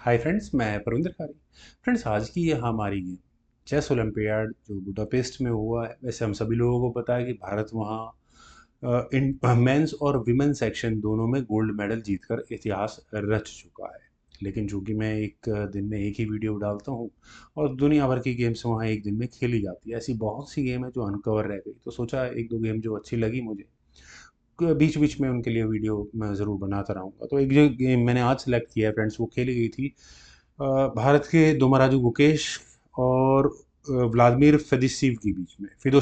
Hi friends, मैं परविंदर खारी। Friends, आज की ये हमारी गेम चेस ओलंपियाड जो बुडापेस्ट में हुआ है। वैसे हम सभी लोगों को पता है कि भारत वहाँ इन मेंस और विमेन सेक्शन दोनों में गोल्ड मेडल जीतकर इतिहास रच चुका है। लेकिन चूंकि मैं एक दिन में एक ही वीडियो डालता हूँ और दुनिया भर की गेम्स वहाँ एक दिन में खेली जाती है, ऐसी बहुत सी गेम है जो अनकवर रह गई। तो सोचा एक दो गेम जो अच्छी लगी मुझे बीच बीच में उनके लिए वीडियो मैं ज़रूर बनाता रहूँगा। तो एक जो गेम मैंने आज सेलेक्ट किया है फ्रेंड्स, वो खेली गई थी भारत के दो महाराजू गुकेश और व्लादिमीर फिदोसीव के बीच में। तो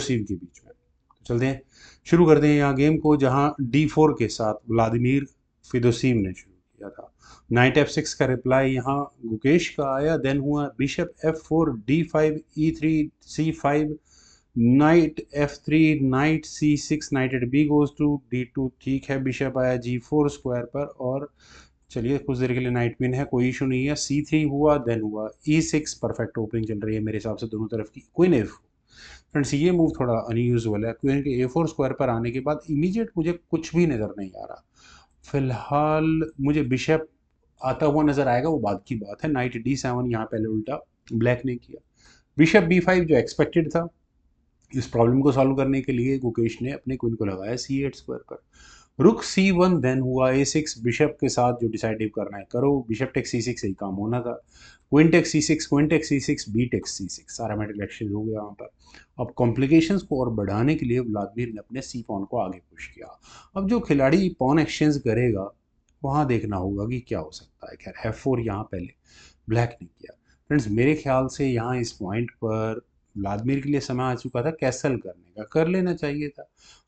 चलते हैं, शुरू करते हैं यहाँ गेम को, जहाँ D4 के साथ व्लादिमीर फिदोसीव ने शुरू किया था। नाइट F6 का रिप्लाई यहाँ गुकेश का आया। देन हुआ bishop F4, D5, E3, C5, knight F3, knight C6, knight at B goes to D2। ठीक है, बिशप आया G4 स्क्वायर पर, और चलिए कुछ देर के लिए नाइट विन है, कोई इशू नहीं है। C3 हुआ, देन हुआ E6। परफेक्ट ओपनिंग चल रही है मेरे हिसाब से दोनों तरफ की। Queen F। फ्रेंड्स, ये मूव थोड़ा अनयूजुअल है। क्वीन के A4 स्क्वायर पर आने के बाद इमीडिएट मुझे कुछ भी नज़र नहीं आ रहा। फिलहाल मुझे बिशप आता हुआ नज़र आएगा, वो बाद की बात है। नाइट D7 यहाँ पहले उल्टा ब्लैक ने किया। बिशप B5 जो एक्सपेक्टेड था। इस प्रॉब्लम को सॉल्व करने के लिए गुकेश ने अपने क्वीन को लगाया C8 स्क्वायर पर। रुक C1, देन हुआ A6। बिशप के साथ जो डिसाइडिव करना है करो। बिशप टेक C6 से ही काम होना था। Queen take C6, queen take C6, B take C6, सारा मेटल एक्सचेंज हो गया वहाँ पर। अब कॉम्प्लिकेशंस को और बढ़ाने के लिए व्लादिमीर ने अपने सी पॉन को आगे पुश किया। अब जो खिलाड़ी पॉन एक्सचेंज करेगा वहाँ देखना होगा कि क्या हो सकता है। खैर F4 यहाँ पहले ब्लैक ने किया। फ्रेंड्स, मेरे ख्याल से यहाँ इस पॉइंट पर व्लादिमीर के लिए समय आ चुका था कैसल करने का। कर लेना चाहिए था,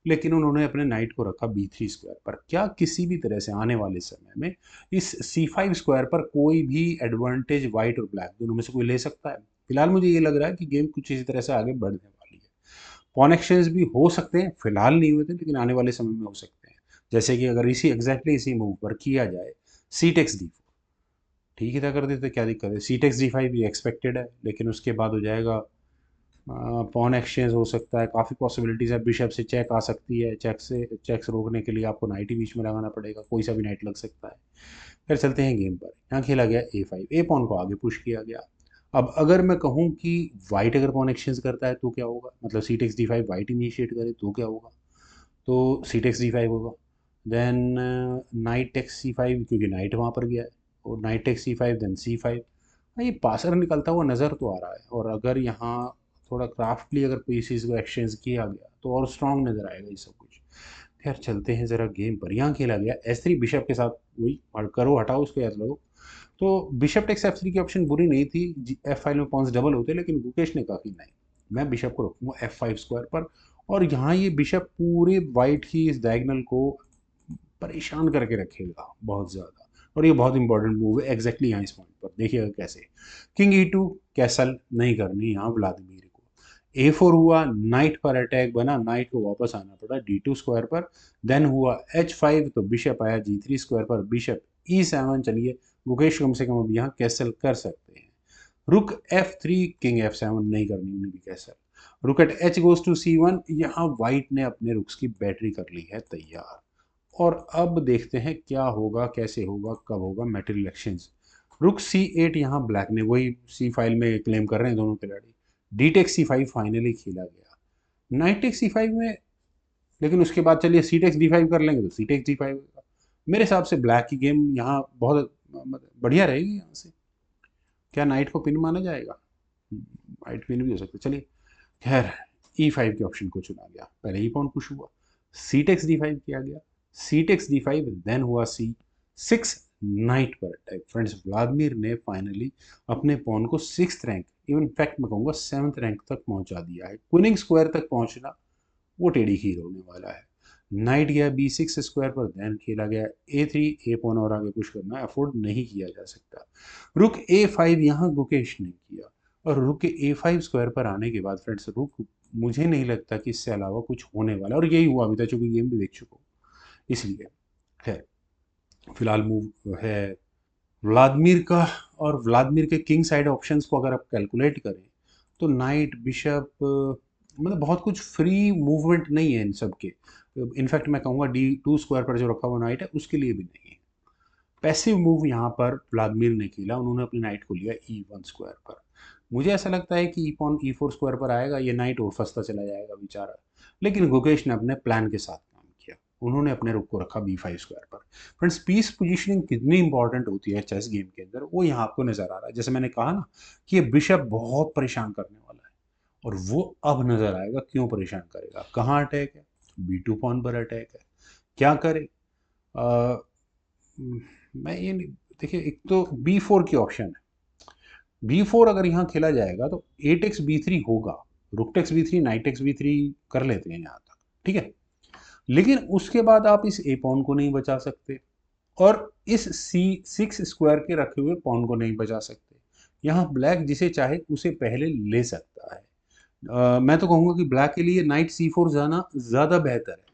लेकिन उन्होंने अपने नाइट को रखा B3 स्क्वायर पर। क्या किसी भी तरह से आने वाले समय में इस C5 स्क्वायर पर कोई भी एडवांटेज वाइट और ब्लैक दोनों में से कोई ले सकता है? फिलहाल मुझे ये लग रहा है कि गेम कुछ इसी तरह से आगे बढ़ने वाली है। पॉन एक्सचेंज भी हो सकते हैं, फिलहाल नहीं हुए थे लेकिन आने वाले समय में हो सकते हैं। जैसे कि अगर इसी मूव पर किया जाए C टेक्स D4, ठीक ही था, कर देते, क्या दिक्कत है। C टेक्स D5 भी एक्सपेक्टेड है, लेकिन उसके बाद हो जाएगा पॉन एक्सचेंज हो सकता है। काफ़ी पॉसिबिलिटीज़ है। बिशप से चेक आ सकती है, चेक्स रोकने के लिए आपको नाइट ही बीच में लगाना पड़ेगा, कोई सा भी नाइट लग सकता है। फिर चलते हैं गेम पर। यहाँ खेला गया A5, ए पॉन को आगे पुश किया गया। अब अगर मैं कहूँ कि वाइट अगर पॉन एक्सचेंज करता है तो क्या होगा, मतलब C takes D5 white initiate करे तो क्या होगा? तो C टेक्स D5 होगा। देन नाइट टेक्स C5, क्योंकि नाइट वहाँ पर गया है, और knight takes C5, then C5। ये पासर निकलता हुआ नज़र तो आ रहा है, और अगर यहाँ थोड़ा क्राफ्टली अगर पीसीज को एक्सचेंज किया गया तो और स्ट्रांग नज़र आएगा ये सब कुछ। खैर चलते हैं ज़रा गेम पर। यहाँ खेला गया S3, बिशप के साथ वही करो, हटाओ उसको, याद रखो। तो बिशप टेक्स F3 की ऑप्शन बुरी नहीं थी। F5 में पॉन्स डबल होते, लेकिन गुकेश ने कहा कि नहीं, मैं बिशप को रखूँगा F5 स्क्वायर पर। और यहाँ ये बिशप पूरे वाइट की इस डायगनल को परेशान करके रखेगा बहुत ज़्यादा। और ये बहुत इंपॉर्टेंट मूव है एग्जैक्टली यहाँ इस पॉइंट पर। देखिएगा कैसे। किंग E2, कैसल नहीं करनी यहाँ व्लादिमीर को। A4 हुआ, नाइट पर अटैक बना, नाइट को वापस आना पड़ा D2 स्क्वायर पर। देन हुआ H5, तो बिशप आया G3 स्क्वायर पर। बिशप E7, चलिए गुकेश कम से कम अब यहाँ कैसल कर सकते हैं। रुक F3, किंग F7 नहीं करनी उन्हें भी कैसल। रुक eight H goes to C1, यहाँ वाइट ने अपने रुक्स की बैटरी कर ली है तैयार। और अब देखते हैं क्या होगा, कैसे होगा, कब होगा मेटेरियल एक्सचेंज। रुक C8, यहाँ ब्लैक ने वही सी फाइल में क्लेम कर रहे हैं दोनों खिलाड़ी। डी टेक C5 फाइनली खेला गया। नाइट टेक C5 में, लेकिन उसके बाद चलिए सी टेक्स D5 कर लेंगे तो सी टेक्स D5 होगा। मेरे हिसाब से ब्लैक की गेम यहाँ बहुत बढ़िया रहेगी। यहाँ से क्या नाइट को पिन माना जाएगा? नाइट पिन भी हो सकता है, चलिए। खैर, E5 के ऑप्शन को चुना गया। पहले ही पॉन पुश हुआ, सी टेक्स D5 किया गया। सी टेक्स D5, देन हुआ C6, नाइट पर अटैक। फ्रेंड्स, व्लादिमीर ने फाइनली अपने पॉन को 6th रैंक, इवन फैक्ट मैं कहूँगा 7th रैंक तक पहुंचा दिया है। क्विनिंग स्क्वायर तक पहुंचना वो टेढ़ी खीर होने वाला है। नाइट गया B6 स्क्वायर पर, देन खेला गया A3। ए पॉन और आगे पुश करना अफोर्ड नहीं किया जा सकता। रुक A5, यहाँ गुकेश ने किया। और रुक A5 स्क्वायर पर आने के बाद फ्रेंड्स, रुक मुझे नहीं लगता कि इससे अलावा कुछ होने वाला, और यही हुआ अभी तक, चूंकि गेम भी देख चुका हूँ इसलिए। खैर, फिलहाल मूव है व्लादिमीर का। और व्लादिमीर के किंग साइड ऑप्शंस को अगर आप कैलकुलेट करें तो नाइट बिशप, मतलब बहुत कुछ फ्री मूवमेंट नहीं है इन सब के। इनफैक्ट मैं कहूँगा D2 स्क्वायर पर जो रखा हुआ नाइट है उसके लिए भी नहीं है। पैसिव मूव यहाँ पर व्लादिमीर ने खेला, उन्होंने अपनी नाइट को लिया E1 स्क्वायर पर। मुझे ऐसा लगता है कि ई पॉन E4 स्क्वायर पर आएगा, ये नाइट और फंसता चला जाएगा बेचारा, लेकिन गुकेश ने अपने प्लान के साथ काम किया, उन्होंने अपने रुक को रखा B5 स्क्वायर पर। फ्रेंड्स, पीस पोजीशनिंग कितनी इंपॉर्टेंट होती है चेस गेम के अंदर, वो यहाँ आपको नजर आ रहा है। जैसे मैंने कहा ना कि ये बिशप बहुत परेशान करने वाला है, और वो अब नजर आएगा क्यों परेशान करेगा। कहाँ अटैक है? B2 पॉन पर अटैक है। क्या करे? आ, मैं ये देखिए, एक तो B4 की ऑप्शन है। B4 अगर यहाँ खेला जाएगा तो 8x B3 होगा, rook takes B3, knight takes B3 कर लेते हैं यहाँ तक, ठीक है। लेकिन उसके बाद आप इस ए पॉन को नहीं बचा सकते, और इस C6 स्क्वायर के रखे हुए पॉन को नहीं बचा सकते। यहाँ ब्लैक जिसे चाहे उसे पहले ले सकता है। मैं तो कहूँगा कि ब्लैक के लिए नाइट C4 जाना ज़्यादा बेहतर है।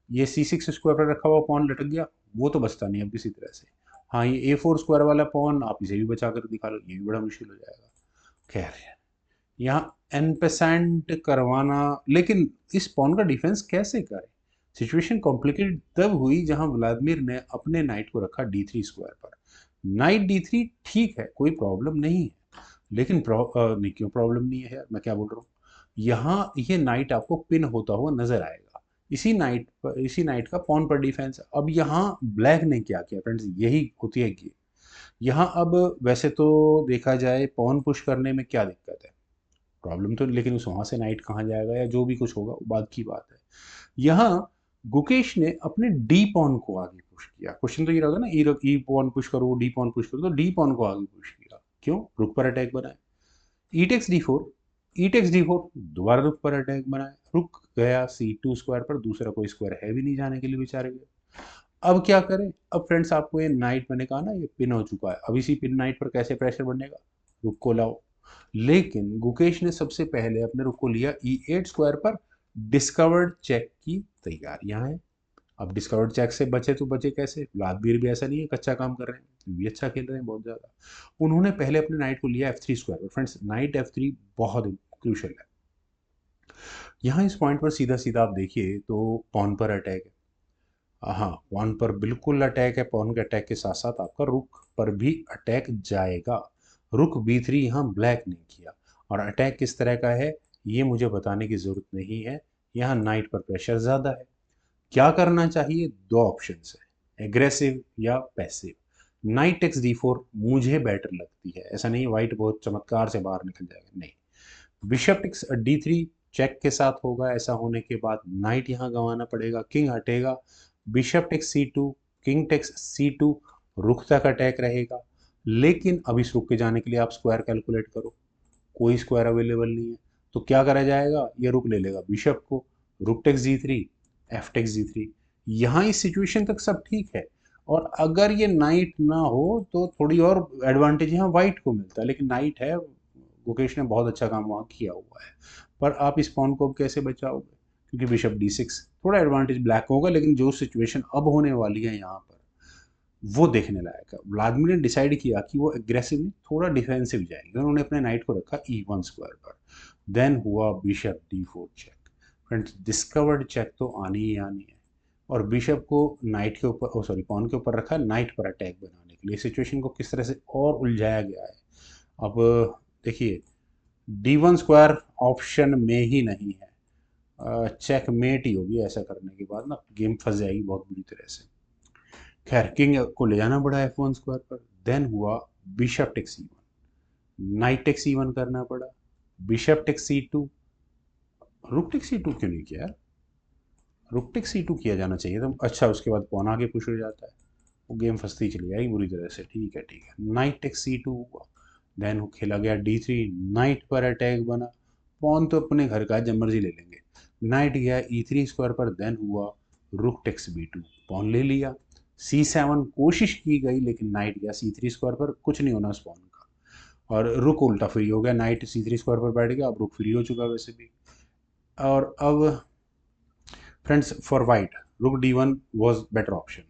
ये C6 स्क्वायर पर रखा हुआ पॉन लटक गया, वो तो बचता नहीं अब किसी तरह से। हाँ, ये A4 स्क्वायर वाला पॉन आप इसे भी बचा कर दिखा लो, ये भी बड़ा मुश्किल हो जाएगा। खैर, यहाँ एनपेसेंट करवाना, लेकिन इस पॉन का डिफेंस कैसे करे? सिचुएशन कॉम्प्लिकेटेड तब हुई जहां व्लादिमीर ने अपने नाइट को रखा D3 स्क्वायर पर। नाइट D3 ठीक है, कोई प्रॉब्लम नहीं है, लेकिन नहीं, क्यों प्रॉब्लम नहीं है यार, मैं क्या बोल रहा हूँ। यहाँ ये नाइट आपको पिन होता हुआ नजर आएगा, इसी नाइट का पॉन पर डिफेंस। अब यहाँ ब्लैक ने क्या किया फ्रेंड्स, यही होती है गेम। यहाँ अब वैसे तो देखा जाए पॉन पुश करने में क्या दिक्कत है, प्रॉब्लम तो, लेकिन उस वहां से नाइट कहाँ जाएगा या जो भी कुछ होगा वो बात की बात है। यहाँ गुकेश ने अपने डी पॉन को आगे पुश किया। क्वेश्चन तो ये रहेगा ना, ई पॉन पुश करो, डी पॉन पुश करो, तो डी पॉन को आगे पुश किया। क्यों? रुक पर अटैक बनाए। ई टेक्स D4, ई टेक्स D4, दोबारा रुक पर अटैक बनाए। रुक गया C2 स्क्वायर पर, दूसरा कोई स्क्वायर है भी नहीं जाने के लिए बेचारे के। अब क्या करें? अब फ्रेंड्स, आपको ये नाइट, मैंने कहा ना ये पिन हो चुका है, अब इसी पिन नाइट पर कैसे प्रेशर बनेगा? रुक को लाओ। लेकिन गुकेश ने सबसे पहले अपने रुक को लिया E8 स्क्वायर पर। डिस्कवर्ड चेक की तैयारियां हैं। अब डिस्कवर्ड चेक से बचे तो बचे कैसे? व्लादिमीर भी ऐसा नहीं है कच्चा काम कर रहे हैं, भी अच्छा खेल रहे हैं बहुत ज्यादा। उन्होंने पहले अपने नाइट को लिया F3 स्क्वायर पर। फ्रेंड्स, नाइट F3 बहुत क्रूशल है। यहाँ इस पॉइंट पर सीधा सीधा आप देखिए तो पॉन पर अटैक है। हाँ, पॉन पर बिल्कुल अटैक है। पॉन के अटैक के साथ साथ आपका रुक पर भी अटैक जाएगा। रुक B3 यहाँ ब्लैक ने किया, और अटैक किस तरह का है ये मुझे बताने की जरूरत नहीं है। यहाँ नाइट पर प्रेशर ज्यादा है। क्या करना चाहिए? दो ऑप्शंस है, एग्रेसिव या पैसिव। नाइट टेक्स D4 मुझे बेटर लगती है, ऐसा नहीं वाइट बहुत चमत्कार से बाहर निकल जाएगा, नहीं। बिशप टेक्स D3 चेक के साथ होगा, ऐसा होने के बाद नाइट यहाँ गंवाना पड़ेगा, किंग हटेगा। Bishop takes C2, king takes C2, रुक तक अटैक रहेगा। लेकिन अब इस रुक के जाने के लिए आप स्क्वायर कैलकुलेट करो, कोई स्क्वायर अवेलेबल नहीं है। तो क्या करा जाएगा? ये रुक ले लेगा बिशप को, rook takes D3, F takes D3। यहाँ इस सिचुएशन तक सब ठीक है, और अगर ये नाइट ना हो तो थोड़ी और एडवांटेज यहाँ वाइट को मिलता है, लेकिन नाइट है, गुकेश ने बहुत अच्छा काम वहाँ किया हुआ है। पर आप इस पॉन को अब कैसे बचाओगे? क्योंकि बिशप D6 थोड़ा एडवांटेज ब्लैक को होगा, लेकिन जो सिचुएशन अब होने वाली है यहाँ पर वो देखने लायक है। व्लादिमीर ने डिसाइड किया कि वो एग्रेसिव नहीं, थोड़ा डिफेंसिव जाएंगे। उन्होंने अपने नाइट को रखा E1 स्क्वायर पर। देन हुआ bishop D4 check. Friends, discovered check तो आनी ही आनी है, और बिशप को नाइट के ऊपर, सॉरी, पॉन के ऊपर रखा नाइट पर अटैक बनाने के लिए। सिचुएशन को किस तरह से और उलझाया गया है। अब देखिए, D1 स्क्वायर ऑप्शन में ही नहीं है, चेक मेट ही होगी। ऐसा करने के बाद ना गेम फंस जाएगी बहुत बुरी तरह से। खैर, किंग को ले जाना पड़ा F1 स्क्वायर पर। देन हुआ bishop takes C1, knight takes C1 करना पड़ा, bishop takes C2। Rook takes C2 क्यों नहीं किया? रुक टेक्स C2 किया जाना चाहिए था। अच्छा, उसके बाद पौन आगे पुश हो जाता है, वो गेम फंसती चली जाएगी बुरी तरह से। ठीक है, ठीक है, नाइट टेक्स C2 हुआ। देन खेला गया D3, नाइट पर अटैक बना। पॉन तो अपने घर का जब मर्जी ले लेंगे। नाइट गया E3 स्क्वायर पर। देन हुआ रुक टेक्स B2, पॉन ले लिया। C7 कोशिश की गई, लेकिन नाइट गया C3 स्क्वायर पर, कुछ नहीं होना उस पॉन का, और रुक उल्टा फ्री हो गया। नाइट C3 स्क्वायर पर बैठ गया, अब रुक फ्री हो चुका वैसे भी। और अब फ्रेंड्स, फॉर वाइट रुक D1 वॉज बेटर ऑप्शन,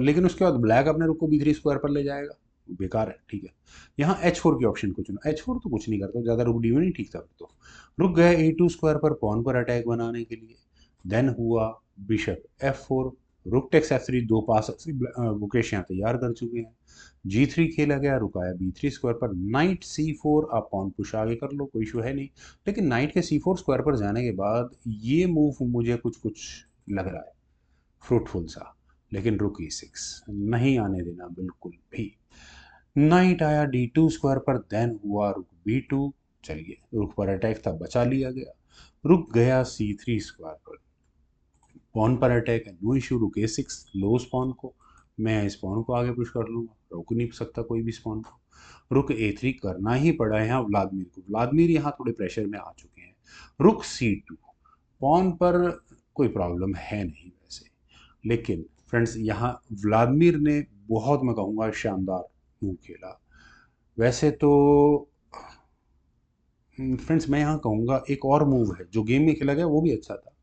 लेकिन उसके बाद ब्लैक अपने रुक को B3 स्क्वायर पर ले जाएगा, बेकार है। ठीक है, यहाँ H4 के ऑप्शन को चुना। H4 तो कुछ नहीं करता ज़्यादा, रुक D1 ही ठीक था फिर तो। रुक गया A2 स्क्वायर पर पॉन पर अटैक बनाने के लिए। देन हुआ bishop F4, rook takes F3, दो पास गुकेश यहाँ तैयार कर चुके हैं। G3 खेला गया, रुक आया B3 स्क्वायर पर। नाइट C4, आप पॉन पुश आगे कर लो, कोई इशू है नहीं। लेकिन नाइट के C4 स्क्वायर पर जाने के बाद ये मूव मुझे कुछ कुछ लग रहा है फ्रूटफुल सा, लेकिन रुक E6 नहीं आने देना बिल्कुल भी। नाइट आया D2 स्क्वायर पर, देन हुआ रुक B2। चलिए, रुक पर अटैक था, बचा लिया गया। रुक गया C3 स्क्वायर पर, पॉन पर अटैक है, नो इशू। रुक A6, लो स्पॉन को, मैं इस पॉन को आगे पुश कर लूंगा, रोक नहीं सकता कोई भी स्पॉन को। रुक A3 करना ही पड़ा है यहाँ व्लादिमीर को, व्लादिमीर यहाँ थोड़े प्रेशर में आ चुके हैं। रुक C2, पॉन पर कोई प्रॉब्लम है नहीं वैसे, लेकिन फ्रेंड्स यहाँ व्लादिमीर ने बहुत, मैं कहूँगा, शानदार मूव खेला। वैसे तो फ्रेंड्स मैं यहाँ कहूँगा एक और मूव है जो गेम में खेला गया, वो भी अच्छा था।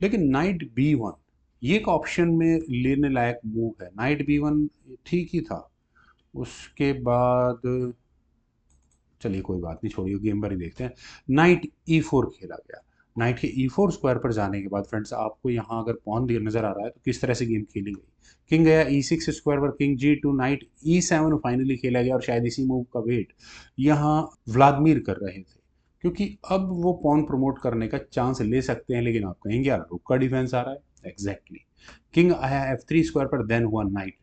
लेकिन नाइट B1 ये एक ऑप्शन में लेने लायक मूव है। नाइट B1 ठीक ही था। उसके बाद चलिए कोई बात नहीं, छोड़िए, गेम पर ही देखते हैं। नाइट E4 खेला गया। नाइट के E4 स्क्वायर पर जाने के बाद फ्रेंड्स आपको यहाँ अगर पॉन दिया नजर आ रहा है तो किस तरह से गेम खेली गई। किंग गया E6 स्क्वायर पर, king G2, night E7 finally खेला गया। और शायद इसी मूव का वेट यहाँ व्लादिमीर कर रहे थे, क्योंकि अब वो पॉन प्रमोट करने का चांस ले सकते हैं। लेकिन आप कहेंगे यार रुक का डिफेंस आ रहा है, एग्जैक्टली। किंग आया F3 स्क्वायर पर, देन हुआ नाइट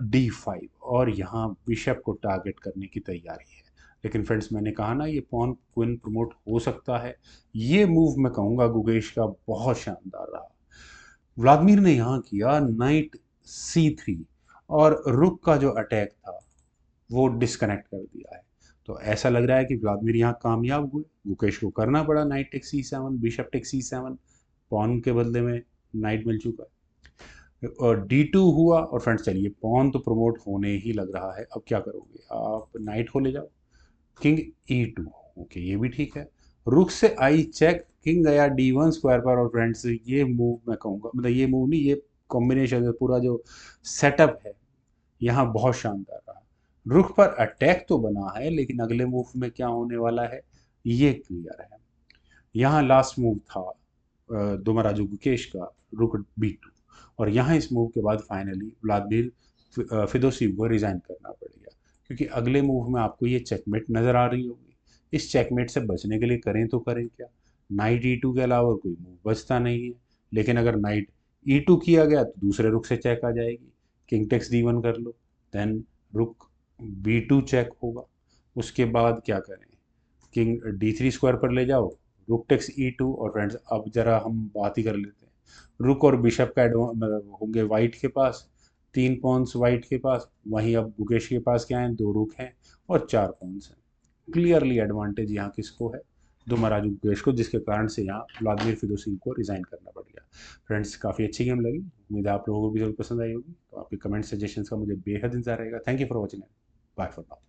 D5, और यहाँ बिशप को टारगेट करने की तैयारी है। लेकिन फ्रेंड्स मैंने कहा ना, ये पॉन क्वीन प्रमोट हो सकता है। ये मूव मैं कहूँगा गुगेश का बहुत शानदार रहा। व्लादिमीर ने यहाँ किया नाइट C3, और रुक का जो अटैक था वो डिस्कनेक्ट कर दिया है। तो ऐसा लग रहा है कि व्लादिमीर यहाँ कामयाब हुए। गुकेश को करना पड़ा knight take C7, bishop take C7, pawn के बदले में नाइट मिल चुका है। और D2 हुआ, और फ्रेंड्स चलिए पॉन तो प्रमोट होने ही लग रहा है। अब क्या करोगे आप, नाइट को ले जाओ, किंग E2, ओके ये भी ठीक है। रुक से आई चेक, किंग गया D1 स्क्वायर पर। और फ्रेंड्स ये मूव मैं कहूँगा, मतलब ये मूव नहीं, ये कॉम्बिनेशन, पूरा जो सेटअप है यहाँ बहुत शानदार रहा। रुख पर अटैक तो बना है, लेकिन अगले मूव में क्या होने वाला है ये क्लियर है। यहाँ लास्ट मूव था दुमराजू गुकेश का, रुक B2। और यहाँ इस मूव के बाद फाइनली व्लादिमीर फिदोसीव को रिजाइन करना पड़ेगा, क्योंकि अगले मूव में आपको ये चेकमेट नज़र आ रही होगी। इस चेकमेट से बचने के लिए करें तो करें क्या, नाइट E2 के अलावा कोई मूव बचता नहीं है। लेकिन अगर नाइट E2 किया गया तो दूसरे रुख से चेक आ जाएगी, किंग टेक्स D1 कर लो, देन रुक B2 चेक होगा। उसके बाद क्या करें, किंग D3 स्क्वायर पर ले जाओ, रुक टेक्स E2। और फ्रेंड्स अब जरा हम बात ही कर लेते हैं, रुक और बिशप का मतलब होंगे वाइट के पास, 3 पॉन्स वाइट के पास। वहीं अब गुकेश के पास क्या है, 2 रुक हैं और 4 पॉन्स हैं। क्लियरली एडवांटेज यहाँ किसको है, दुमराजू गुकेश को, जिसके कारण से यहाँ व्लादिमीर फिदोसीव को रिजाइन करना पड़ गया। फ्रेंड्स काफ़ी अच्छी गेम लगी, उम्मीद है आप लोगों को भी जरूर पसंद आई होगी। तो आपके कमेंट सजेशंस का मुझे बेहद इंतजार रहेगा। Thank you for watching, bye for now.